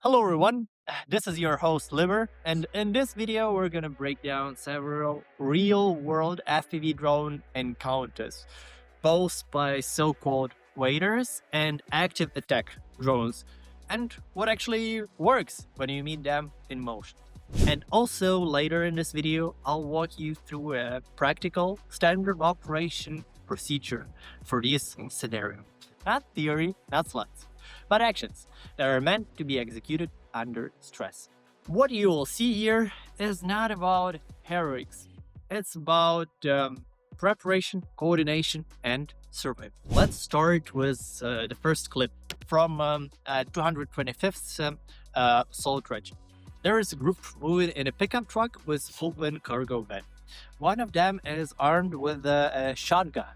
Hello everyone, this is your host Liber, and in this video we're gonna break down several real-world FPV drone encounters, both by so-called waders and active attack drones, and what actually works when you meet them in motion. And also later in this video, I'll walk you through a practical standard operation procedure for this scenario. Not theory, not slides, but actions that are meant to be executed under stress. What you will see here is not about heroics. It's about preparation, coordination, and survival. Let's start with the first clip from 225th Assault Regiment. There is a group moving in a pickup truck with full-in cargo van. One of them is armed with a shotgun.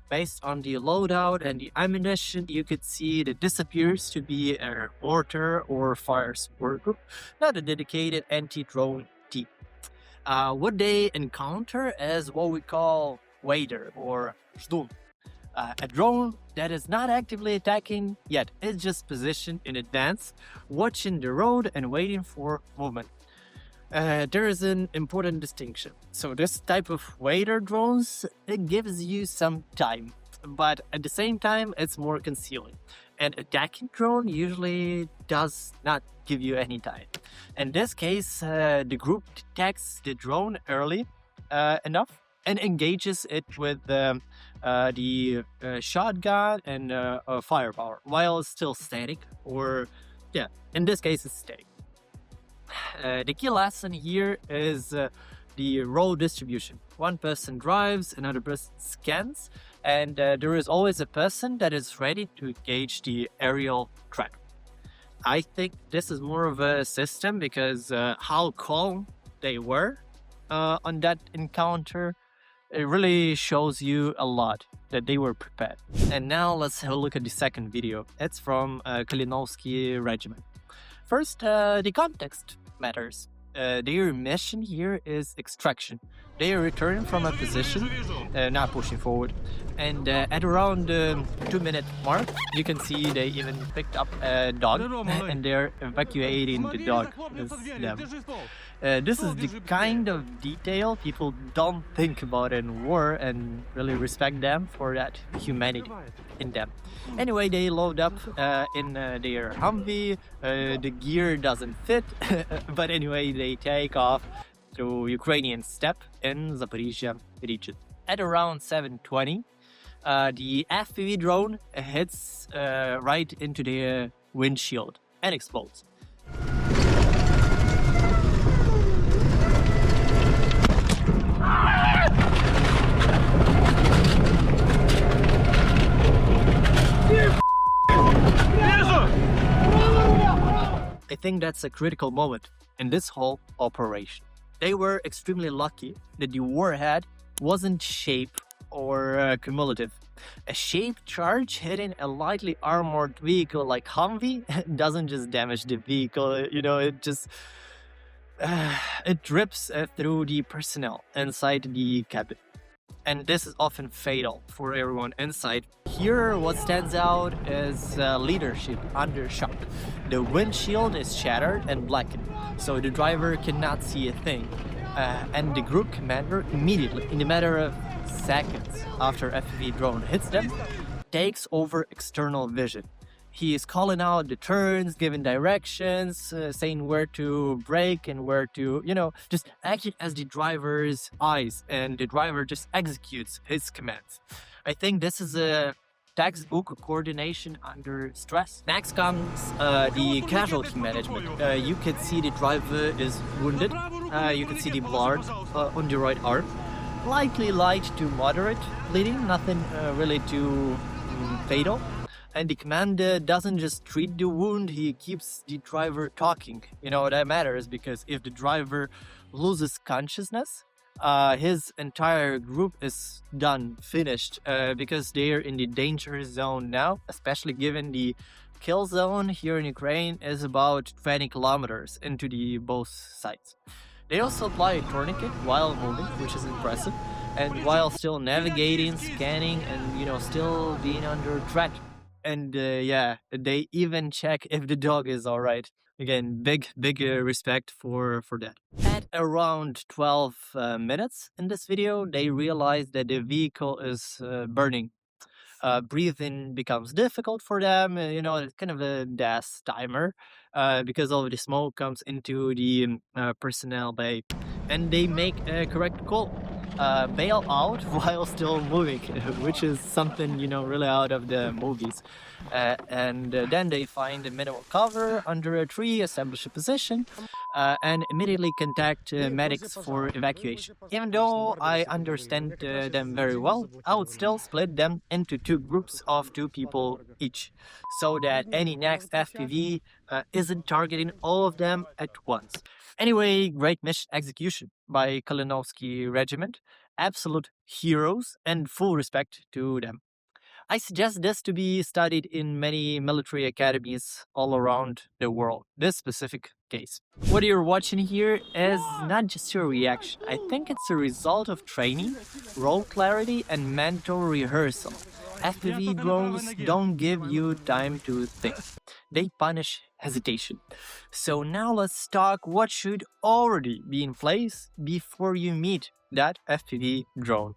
Based on the loadout and the ammunition, you could see that this appears to be a mortar or fire support group, not a dedicated anti-drone team. What they encounter is what we call wader or zdum. A drone that is not actively attacking yet, it's just positioned in advance, watching the road and waiting for movement. There is an important distinction. So this type of wader drones, it gives you some time, but at the same time, it's more concealing. An attacking drone usually does not give you any time. In this case, the group detects the drone early enough and engages it with the shotgun and firepower while it's still static, or yeah, in this case, it's static. The key lesson here is the role distribution. One person drives, another person scans, and there is always a person that is ready to engage the aerial threat. I think this is more of a system because how calm they were on that encounter, it really shows you a lot that they were prepared. And now let's have a look at the second video. It's from Kalinovsky Regiment. First, the context matters. Their mission here is extraction. They are returning from a position, not pushing forward. And at around the 2-minute mark, you can see they even picked up a dog and they're evacuating the dog with them. This is the kind of detail people don't think about in war and really respect them for that humanity in them. Anyway, they load up in their Humvee. The gear doesn't fit, but anyway, they take off through Ukrainian steppe in Zaporizhia region. At around 7:20, the FPV drone hits right into their windshield and explodes. I think that's a critical moment in this whole operation. They were extremely lucky that the warhead wasn't shape or cumulative. A shaped charge hitting a lightly armored vehicle like Humvee doesn't just damage the vehicle, it just it rips through the personnel inside the cabin. And this is often fatal for everyone inside. Here, what stands out is leadership under shock. The windshield is shattered and blackened, so the driver cannot see a thing. And the group commander immediately, in a matter of seconds after FPV drone hits them, takes over external vision. He is calling out the turns, giving directions, saying where to brake and where to, just acting as the driver's eyes, and the driver just executes his commands. I think this is a textbook coordination under stress. Next comes the casualty management. You can see the driver is wounded. You can see the blood on the right arm. Likely light to moderate bleeding, nothing really too fatal. And the commander doesn't just treat the wound, he keeps the driver talking. That matters because if the driver loses consciousness, his entire group is done, finished, because they're in the danger zone now, especially given the kill zone here in Ukraine is about 20 kilometers into the both sides. They also apply a tourniquet while moving, which is impressive, and while still navigating, scanning, and still being under threat. And yeah, they even check if the dog is all right. Again, big respect for that. At around 12 minutes in this video, they realize that the vehicle is burning. Breathing becomes difficult for them. It's kind of a death timer because all of the smoke comes into the personnel bay, and they make a correct call. Bail out while still moving, which is something really out of the movies. And then they find a minimal cover under a tree, establish a position, and immediately contact medics for evacuation. Even though I understand them very well, I would still split them into two groups of two people each, so that any next FPV isn't targeting all of them at once. Anyway, great mission execution by Kalinowski Regiment. Absolute heroes, and full respect to them. I suggest this to be studied in many military academies all around the world, this specific case. What you're watching here is not just your reaction. I think it's a result of training, role clarity, and mental rehearsal. FPV drones don't give you time to think. They punish hesitation. So now let's talk what should already be in place before you meet that FPV drone.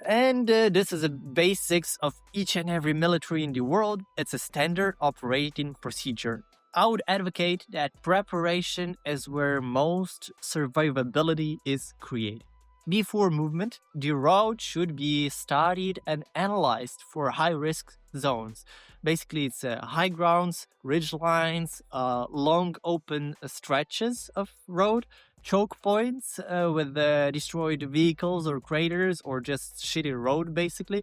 And this is the basics of each and every military in the world. It's a standard operating procedure. I would advocate that preparation is where most survivability is created. Before movement, the route should be studied and analyzed for high-risk zones. Basically, it's high grounds, ridge lines, long open stretches of road, choke points with destroyed vehicles or craters or just shitty road, basically.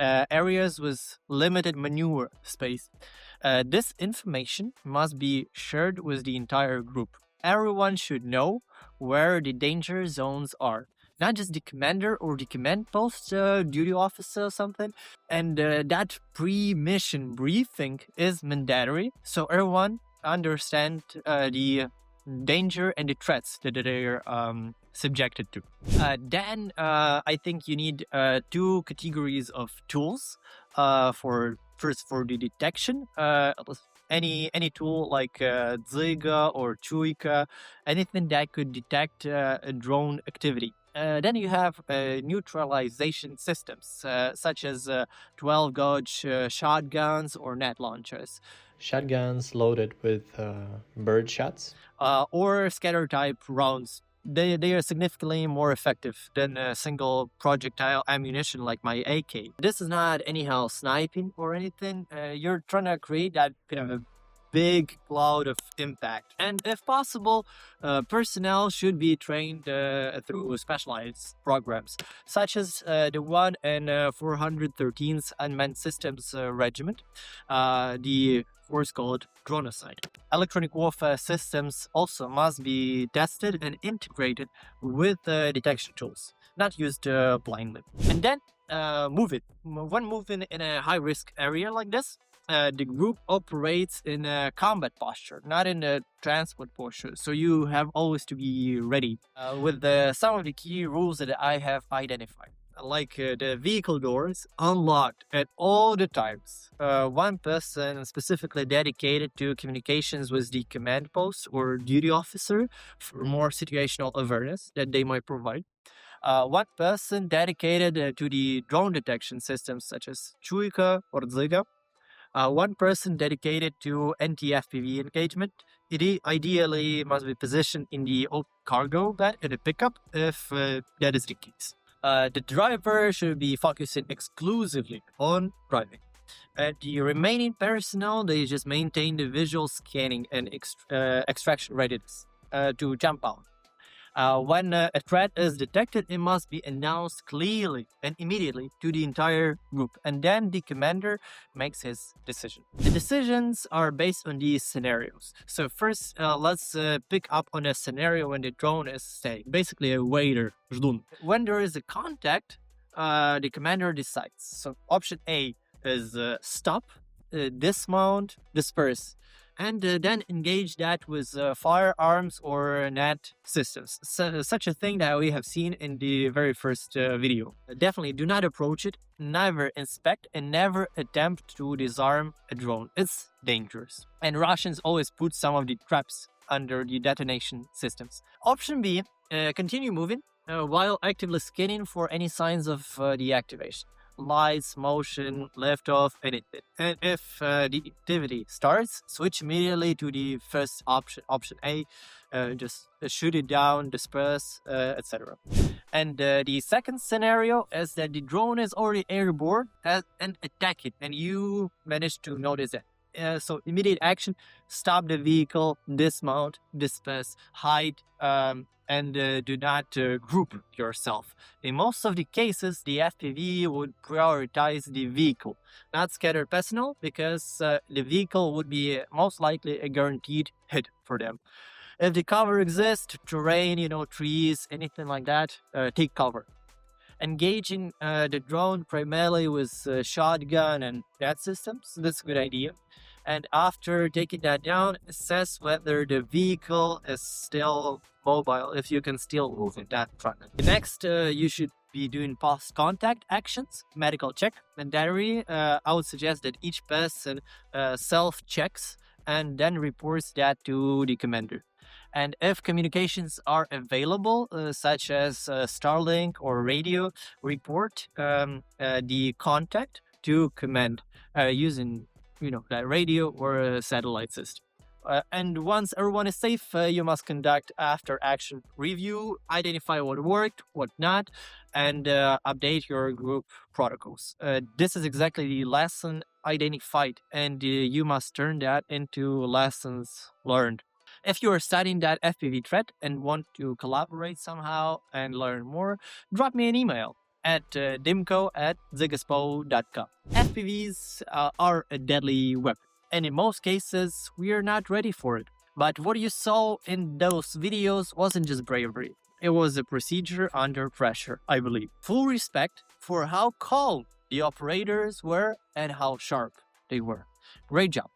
Areas with limited maneuver space. This information must be shared with the entire group. Everyone should know where the danger zones are. Not just the commander or the command post duty officer or something. And that pre-mission briefing is mandatory, so everyone understand the danger and the threats that they're subjected to. Then I think you need two categories of tools. For the detection, any tool like Zyga or Chuika, anything that could detect a drone activity. Then you have neutralization systems, such as 12-gauge shotguns or net launchers. Shotguns loaded with bird shots? Or scatter-type rounds. They are significantly more effective than a single projectile ammunition like my AK. This is not anyhow sniping or anything. You're trying to create that kind of a big cloud of impact. And if possible, personnel should be trained through specialized programs, such as the one in 413th Unmanned Systems Regiment, the force called Dronocide. Electronic warfare systems also must be tested and integrated with detection tools, not used blindly. And then move it. When moving in a high-risk area like this, the group operates in a combat posture, not in a transport posture. So you have always to be ready with some of the key rules that I have identified. Like the vehicle doors unlocked at all the times. One person specifically dedicated to communications with the command post or duty officer for more situational awareness that they might provide. One person dedicated to the drone detection systems such as Chuika or Zyga. One person dedicated to anti-FPV engagement. It ideally must be positioned in the cargo bed in a pickup if that is the case. The driver should be focusing exclusively on driving. The remaining personnel, they just maintain the visual scanning and extraction readiness to jump out. When a threat is detected, it must be announced clearly and immediately to the entire group, and then the commander makes his decision. The decisions are based on these scenarios. So first, let's pick up on a scenario when the drone is staying, basically a waiter, ждун. When there is a contact, the commander decides. So option A is stop, dismount, disperse. and then engage that with firearms or net systems. Such a thing that we have seen in the very first video. Definitely do not approach it, never inspect, and never attempt to disarm a drone. It's dangerous. And Russians always put some of the traps under the detonation systems. Option B, continue moving while actively scanning for any signs of deactivation. Lights, motion, liftoff, anything. And if the activity starts, switch immediately to the first option, option A. Just shoot it down, disperse, etc. And the second scenario is that the drone is already airborne and attack it, and you manage to notice it. So immediate action: stop the vehicle, dismount, disperse, hide, and do not group yourself. In most of the cases, the FPV would prioritize the vehicle, not scatter personnel, because the vehicle would be most likely a guaranteed hit for them. If the cover exists, terrain, trees, anything like that, take cover. Engaging the drone primarily with shotgun and that systems, that's a good idea. And after taking that down, assess whether the vehicle is still mobile, if you can still move in that front. Next, you should be doing post-contact actions, medical check. And diary, I would suggest that each person self-checks and then reports that to the commander. And if communications are available, such as Starlink or radio, report the contact to command using that radio or a satellite system. And once everyone is safe, you must conduct after-action review, identify what worked, what not, and update your group protocols. This is exactly the lesson identified, and you must turn that into lessons learned. If you are studying that FPV threat and want to collaborate somehow and learn more, drop me an email at dimko@zigaspo.com. FPVs are a deadly weapon, and in most cases, we are not ready for it. But what you saw in those videos wasn't just bravery. It was a procedure under pressure, I believe. Full respect for how calm the operators were and how sharp they were. Great job.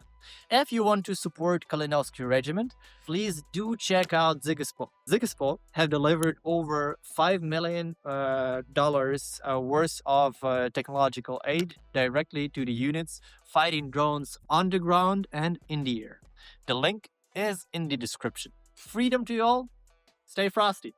If you want to support Kalinowski Regiment, please do check out Zigaspo. Zigaspo have delivered over $5 million worth of technological aid directly to the units fighting drones on the ground and in the air. The link is in the description. Freedom to you all. Stay frosty.